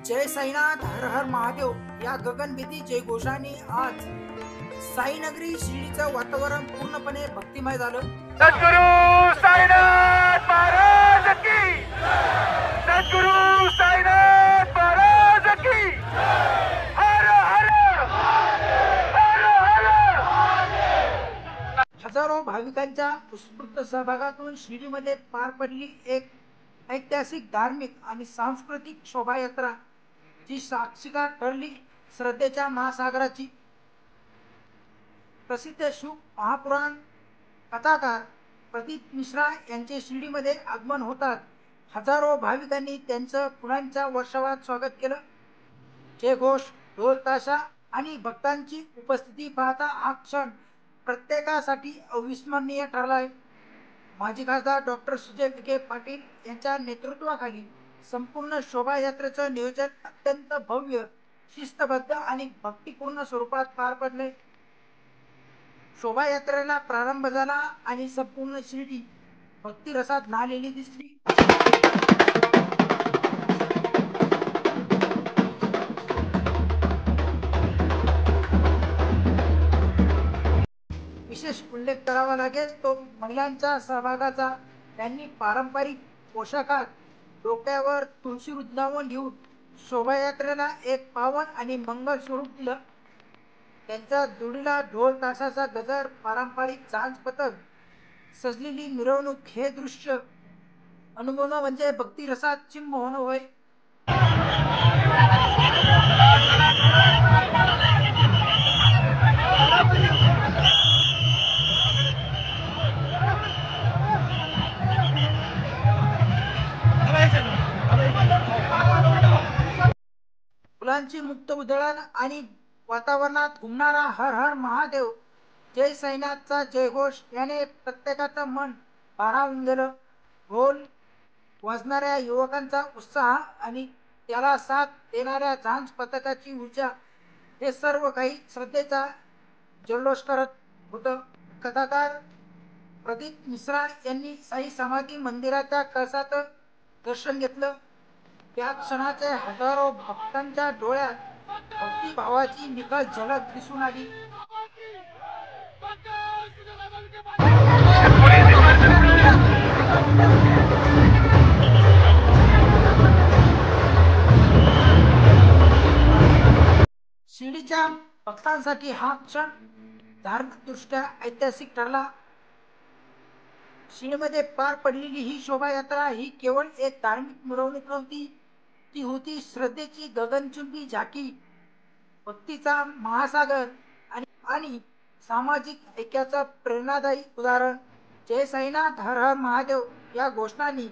जय साईनाथ हर हर महादेव या गगनभेदी जयघोषाने आज साईनगरी शिर्डीचं वातावरण पूर्णपणे भक्तिमय झालं। सद्गुरु साईनाथ महाराज की सद्गुरु साईनाथ महाराज की हर हर हर हर। हजारो भाविकांच्या उत्स्फूर्त सहभागातून शिर्डीमध्ये पार पडली एक ऐतिहासिक धार्मिक आणि सांस्कृतिक शोभायात्रा जी साक्षीदार ठरली श्रद्धेच्या महासागराची। प्रसिद्ध शुक महापुराण कथाकार प्रदीप मिश्रा यांचे शिर्डीमध्ये आगमन होतात हजारो भाविकांनी त्यांचं फुलांच्या वर्षावात स्वागत केलं। जयघोष ढोल ताशा आणि भक्तांची उपस्थिती पाहता हा क्षण प्रत्येकासाठी अविस्मरणीय ठरलाय। माजी खासदार डॉक्टर सुजय विखे पाटील यांच्या नेतृत्वाखाली संपूर्ण शोभायात्रेचं नियोजन अत्यंत भव्य शिस्तबद्ध आणि भक्तिपूर्ण स्वरूपात पार पडले। शोभायात्रेला प्रारंभ झाला आणि संपूर्ण शिर्डी भक्तिरसात न्हालेली दिसली। विशेष उल्लेख करावा लागेल तो महिलांच्या सहभागाचा। त्यांनी पारंपरिक पोशाखात डोक्यावर तुळशी वृंदावन घेऊन शोभायात्रेला एक पावन आणि मंगल स्वरूप दिलं। त्यांच्या जोडीला ढोल ताशाचा गजर पारंपरिक झांज पथक सजलेली मिरवणूक हे दृश्य अनुभवणं म्हणजे भक्तिरसात चिंब होणं होय। फुलांची मुक्त उधळण आणि वातावरणात घुमणारा हर हर महादेव जय साईनाथचा जयघोष याने प्रत्येकाचं मन भारावून गेलं। ढोल वाजणाऱ्या युवकांचा उत्साह आणि त्याला साथ देणाऱ्या झांज पथकाची ऊर्जा हे सर्व काही श्रद्धेचा जल्लोष करत होतं। कथाकार प्रदीप मिश्रा यांनी साई समाधी मंदिराच्या कळसात दर्शन घेतलं। त्या क्षणाचे हजारो भक्तांच्या डोळ्यात भक्तिभावाची निखळ झलक दिसून आली। शिर्डीच्या भक्तांसाठी हा क्षण धार्मिकदृष्ट्या ऐतिहासिक ठरला। शिर्डीमध्ये पार पडलेली ही शोभायात्रा ही केवळ एक धार्मिक मिरवणूक नव्हती, ती होती श्रद्धेची गगनचुंबी झाकी, भक्तीचा महासागर आणि सामाजिक ऐक्याचं प्रेरणादायी उदाहरण। जय साईनाथ हर हर महादेव या घोषणांनी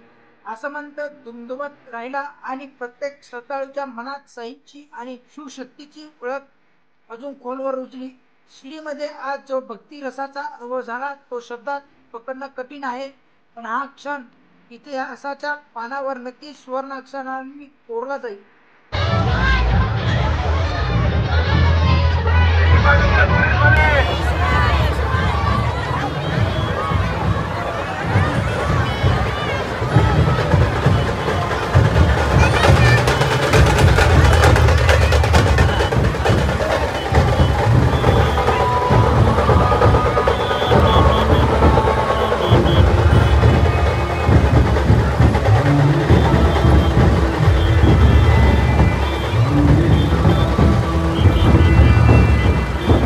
आसमंत दुमदुमत राहिला आणि प्रत्येक श्रद्धाळूच्या मनात साईंची आणि शिवशक्तीची ओळख अजून खोलवर रुजली। शिर्डीमध्ये आज जो भक्ती रसाचा अनुभव झाला तो शब्दात पकडणं कठीण आहे, पण हा क्षण इतिहासाच्या पानावर नक्की सुवर्णाक्षरांनी कोरला जाईल।